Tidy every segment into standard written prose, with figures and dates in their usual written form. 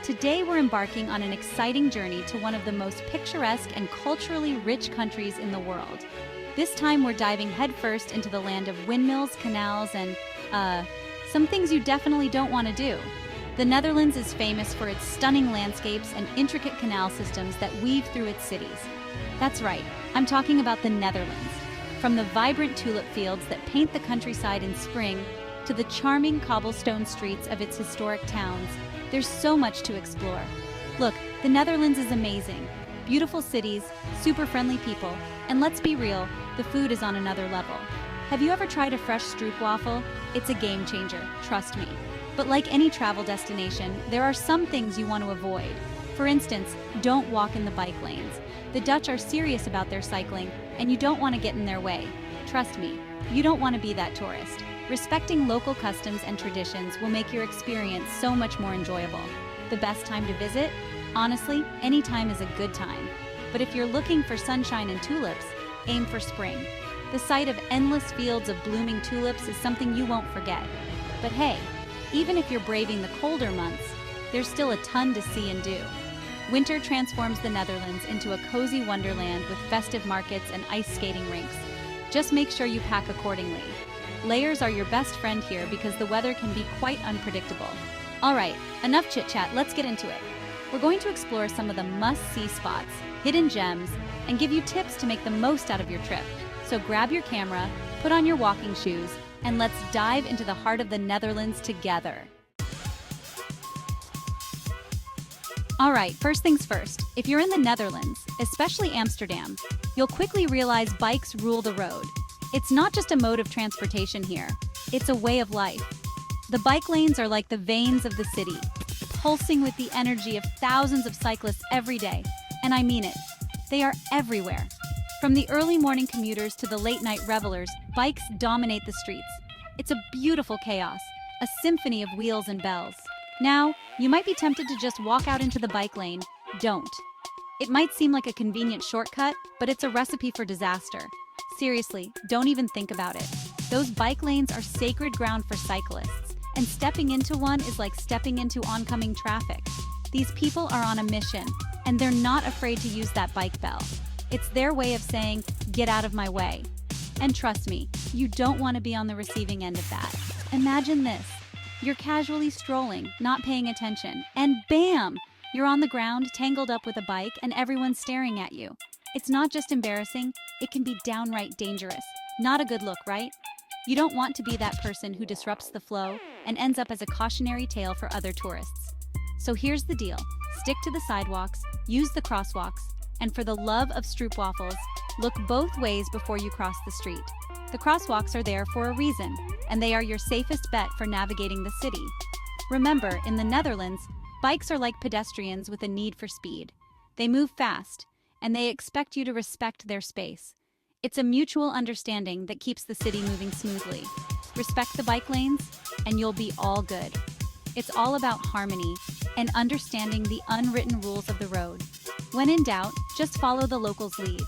Today we're embarking on an exciting journey to one of the most picturesque and culturally rich countries in the world. This time we're diving headfirst into the land of windmills, canals, and, some things you definitely don't want to do. The Netherlands is famous for its stunning landscapes and intricate canal systems that weave through its cities. That's right, I'm talking about the Netherlands. From the vibrant tulip fields that paint the countryside in spring to the charming cobblestone streets of its historic towns, there's so much to explore. Look, the Netherlands is amazing. Beautiful cities, super friendly people, and let's be real, the food is on another level. Have you ever tried a fresh stroopwafel? It's a game changer, trust me. But like any travel destination, there are some things you want to avoid. For instance, don't walk in the bike lanes. The Dutch are serious about their cycling, and you don't want to get in their way. Trust me, you don't want to be that tourist. Respecting local customs and traditions will make your experience so much more enjoyable. The best time to visit? Honestly, any time is a good time. But if you're looking for sunshine and tulips, aim for spring. The sight of endless fields of blooming tulips is something you won't forget. But hey, even if you're braving the colder months, there's still a ton to see and do. Winter transforms the Netherlands into a cozy wonderland with festive markets and ice skating rinks. Just make sure you pack accordingly. Layers are your best friend here because the weather can be quite unpredictable. Alright, enough chit-chat, let's get into it. We're going to explore some of the must-see spots, hidden gems, and give you tips to make the most out of your trip. So grab your camera, put on your walking shoes, and let's dive into the heart of the Netherlands together. Alright, first things first, if you're in the Netherlands, especially Amsterdam, you'll quickly realize bikes rule the road. It's not just a mode of transportation here, it's a way of life. The bike lanes are like the veins of the city, pulsing with the energy of thousands of cyclists every day. And I mean it, they are everywhere. From the early morning commuters to the late night revelers, bikes dominate the streets. It's a beautiful chaos, a symphony of wheels and bells. Now, you might be tempted to just walk out into the bike lane. Don't. It might seem like a convenient shortcut, but it's a recipe for disaster. Seriously, don't even think about it. Those bike lanes are sacred ground for cyclists, and stepping into one is like stepping into oncoming traffic. These people are on a mission, and they're not afraid to use that bike bell. It's their way of saying, get out of my way. And trust me, you don't want to be on the receiving end of that. Imagine this. You're casually strolling, not paying attention, and bam! You're on the ground, tangled up with a bike, and everyone's staring at you. It's not just embarrassing, it can be downright dangerous. Not a good look, right? You don't want to be that person who disrupts the flow and ends up as a cautionary tale for other tourists. So here's the deal. Stick to the sidewalks, use the crosswalks, and for the love of stroopwafels, look both ways before you cross the street. The crosswalks are there for a reason, and they are your safest bet for navigating the city. Remember, in the Netherlands, bikes are like pedestrians with a need for speed. They move fast, and they expect you to respect their space. It's a mutual understanding that keeps the city moving smoothly. Respect the bike lanes, and you'll be all good. It's all about harmony and understanding the unwritten rules of the road. When in doubt, just follow the locals' lead.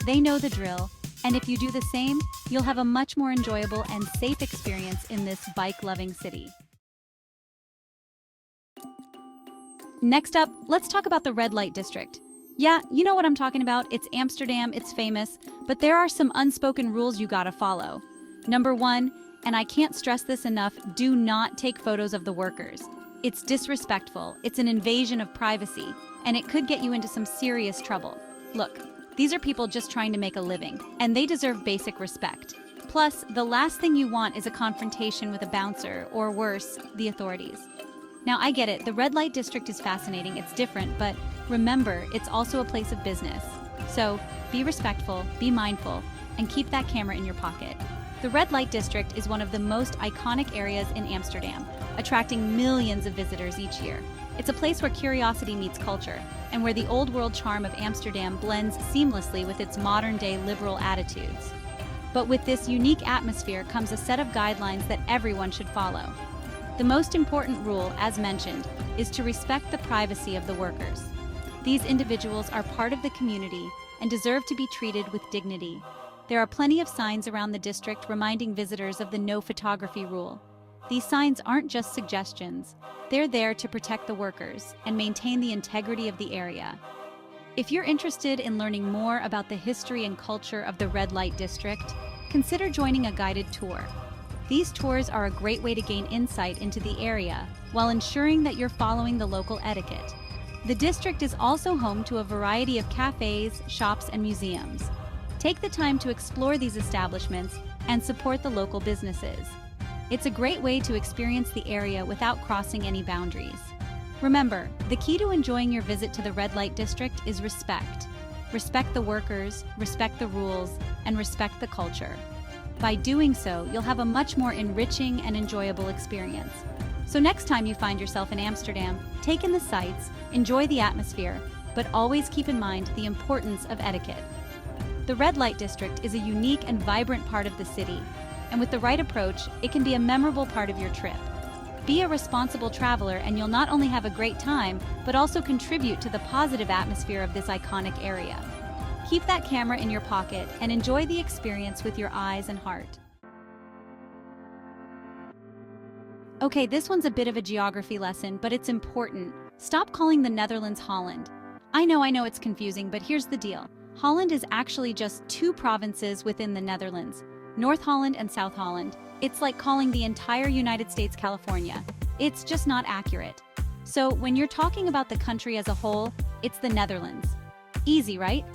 They know the drill, and if you do the same, you'll have a much more enjoyable and safe experience in this bike-loving city. Next up, let's talk about the red light district. Yeah, you know what I'm talking about. It's Amsterdam, it's famous, but there are some unspoken rules you gotta follow. Number 1, and I can't stress this enough, do not take photos of the workers. It's disrespectful, it's an invasion of privacy, and it could get you into some serious trouble. Look, these are people just trying to make a living, and they deserve basic respect. Plus, the last thing you want is a confrontation with a bouncer, or worse, the authorities. Now, I get it, the red light district is fascinating, it's different, but remember, it's also a place of business. So, be respectful, be mindful, and keep that camera in your pocket. The red light district is one of the most iconic areas in Amsterdam, attracting millions of visitors each year. It's a place where curiosity meets culture, and where the old world charm of Amsterdam blends seamlessly with its modern-day liberal attitudes. But with this unique atmosphere comes a set of guidelines that everyone should follow. The most important rule, as mentioned, is to respect the privacy of the workers. These individuals are part of the community and deserve to be treated with dignity. There are plenty of signs around the district reminding visitors of the no photography rule. These signs aren't just suggestions. They're there to protect the workers and maintain the integrity of the area. If you're interested in learning more about the history and culture of the red light district, consider joining a guided tour. These tours are a great way to gain insight into the area while ensuring that you're following the local etiquette. The district is also home to a variety of cafes, shops, and museums. Take the time to explore these establishments and support the local businesses. It's a great way to experience the area without crossing any boundaries. Remember, the key to enjoying your visit to the red light district is respect. Respect the workers, respect the rules, and respect the culture. By doing so, you'll have a much more enriching and enjoyable experience. So next time you find yourself in Amsterdam, take in the sights, enjoy the atmosphere, but always keep in mind the importance of etiquette. The red light district is a unique and vibrant part of the city, and with the right approach, it can be a memorable part of your trip. Be a responsible traveler and you'll not only have a great time, but also contribute to the positive atmosphere of this iconic area. Keep that camera in your pocket and enjoy the experience with your eyes and heart. Okay, this one's a bit of a geography lesson, but it's important. Stop calling the Netherlands Holland. I know it's confusing, but here's the deal. Holland is actually just two provinces within the Netherlands, North Holland and South Holland. It's like calling the entire United States California. It's just not accurate. So when you're talking about the country as a whole, it's the Netherlands. Easy, right?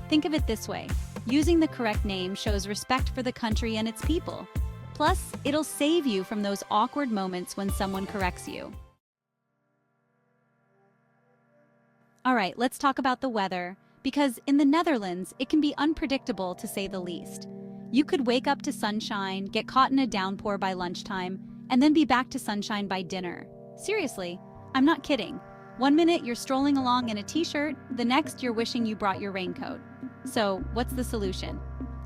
Think of it this way. Using the correct name shows respect for the country and its people. Plus, it'll save you from those awkward moments when someone corrects you. All right, let's talk about the weather, because in the Netherlands, it can be unpredictable to say the least. You could wake up to sunshine, get caught in a downpour by lunchtime, and then be back to sunshine by dinner. Seriously, I'm not kidding. One minute you're strolling along in a t-shirt, the next you're wishing you brought your raincoat. So, what's the solution?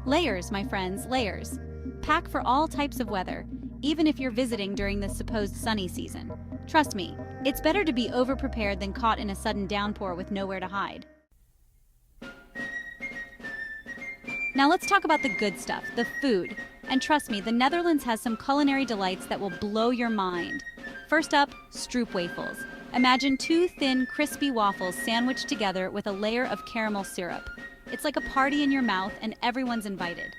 Layers, my friends, layers. Pack for all types of weather, even if you're visiting during the supposed sunny season. Trust me, it's better to be overprepared than caught in a sudden downpour with nowhere to hide. Now let's talk about the good stuff, the food. And trust me, the Netherlands has some culinary delights that will blow your mind. First up, stroopwafels. Imagine two thin, crispy waffles sandwiched together with a layer of caramel syrup. It's like a party in your mouth and everyone's invited.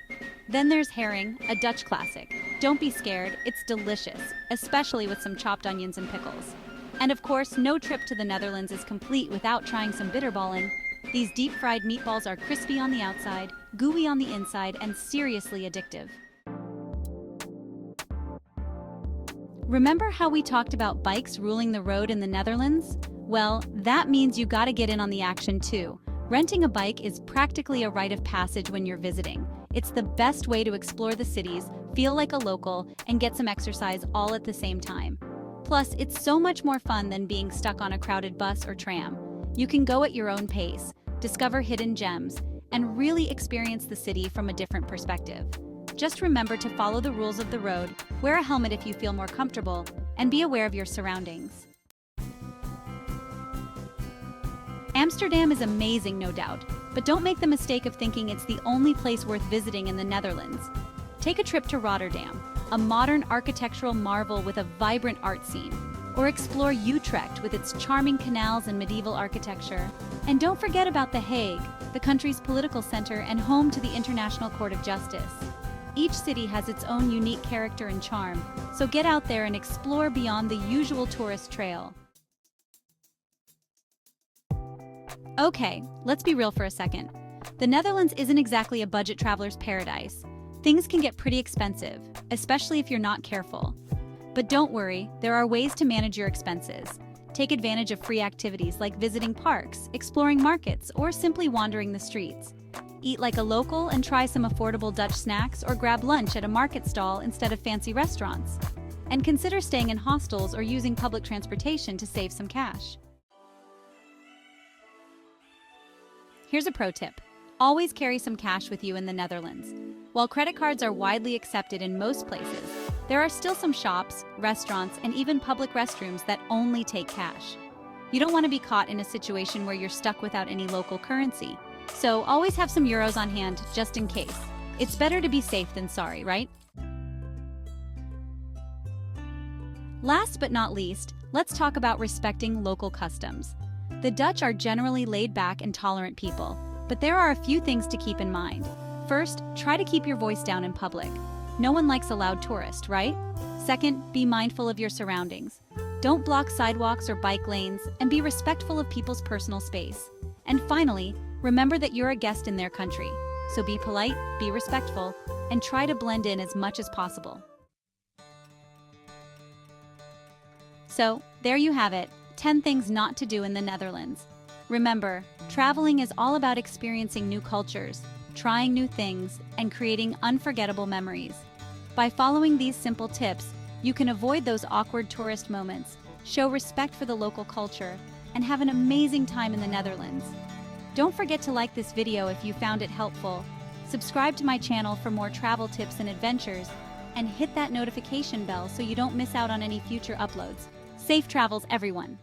Then there's herring, a Dutch classic. Don't be scared, it's delicious, especially with some chopped onions and pickles. And of course, no trip to the Netherlands is complete without trying some bitterballen. These deep-fried meatballs are crispy on the outside, gooey on the inside, and seriously addictive. Remember how we talked about bikes ruling the road in the Netherlands? Well, that means you gotta get in on the action too. Renting a bike is practically a rite of passage when you're visiting. It's the best way to explore the cities, feel like a local, and get some exercise all at the same time. Plus, it's so much more fun than being stuck on a crowded bus or tram. You can go at your own pace, discover hidden gems, and really experience the city from a different perspective. Just remember to follow the rules of the road, wear a helmet if you feel more comfortable, and be aware of your surroundings. Amsterdam is amazing, no doubt, but don't make the mistake of thinking it's the only place worth visiting in the Netherlands. Take a trip to Rotterdam, a modern architectural marvel with a vibrant art scene, or explore Utrecht with its charming canals and medieval architecture. And don't forget about The Hague, the country's political center and home to the International Court of Justice. Each city has its own unique character and charm, so get out there and explore beyond the usual tourist trail. Okay, let's be real for a second. The Netherlands isn't exactly a budget traveler's paradise. Things can get pretty expensive, especially if you're not careful. But don't worry, there are ways to manage your expenses. Take advantage of free activities like visiting parks, exploring markets, or simply wandering the streets. Eat like a local and try some affordable Dutch snacks or grab lunch at a market stall instead of fancy restaurants. And consider staying in hostels or using public transportation to save some cash. Here's a pro tip. Always carry some cash with you in the Netherlands. While credit cards are widely accepted in most places, there are still some shops, restaurants, and even public restrooms that only take cash. You don't want to be caught in a situation where you're stuck without any local currency. So always have some euros on hand just in case. It's better to be safe than sorry, right? Last but not least, let's talk about respecting local customs. The Dutch are generally laid-back and tolerant people, but there are a few things to keep in mind. First, try to keep your voice down in public. No one likes a loud tourist, right? Second, be mindful of your surroundings. Don't block sidewalks or bike lanes, and be respectful of people's personal space. And finally, remember that you're a guest in their country. So be polite, be respectful, and try to blend in as much as possible. So, there you have it, 10 things not to do in the Netherlands. Remember, traveling is all about experiencing new cultures, trying new things, and creating unforgettable memories. By following these simple tips, you can avoid those awkward tourist moments, show respect for the local culture, and have an amazing time in the Netherlands. Don't forget to like this video if you found it helpful, subscribe to my channel for more travel tips and adventures, and hit that notification bell so you don't miss out on any future uploads. Safe travels, everyone!